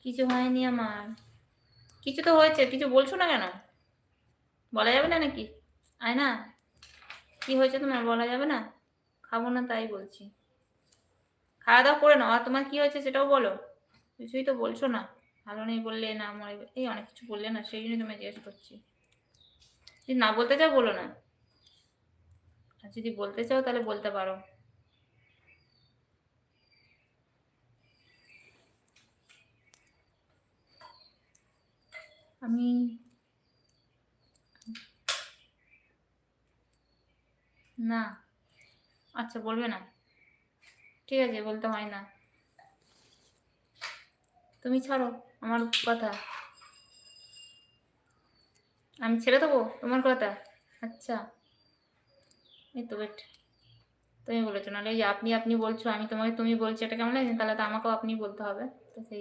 কিছু হয়নি আমার। কিছু তো হয়েছে, কিছু বলছো না কেন? বলা যাবে না নাকি? আয়না, কি হয়েছে তোমার বলা যাবে না? খাবো না তাই বলছি। খাওয়া দাওয়া করে নাও, আর তোমার কি হয়েছে সেটাও বলো। কিছুই তো বলছো না। ভালো নেই বললে না, মরে এই অনেক কিছু বললে না, সেই জন্য তোমায় জিজ্ঞেস করছি। যদি না বলতে চাও বলো না, আর যদি বলতে চাও তাহলে বলতে পারো। আমি না, আচ্ছা বলবে না, ঠিক আছে, বলতে হয় না। তুমি ছাড়ো আমার কথা, আমি ছেড়ে দেবো তোমার কথা? আচ্ছা, এই তো বেট, তুমি বলেছো, নাহলে এই যে আপনি আপনি বলছো, আমি তোমাকে তুমি বলছি, এটা কেমন লাগে? তাহলে তো আমাকেও আপনি বলতে হবে। তো সেই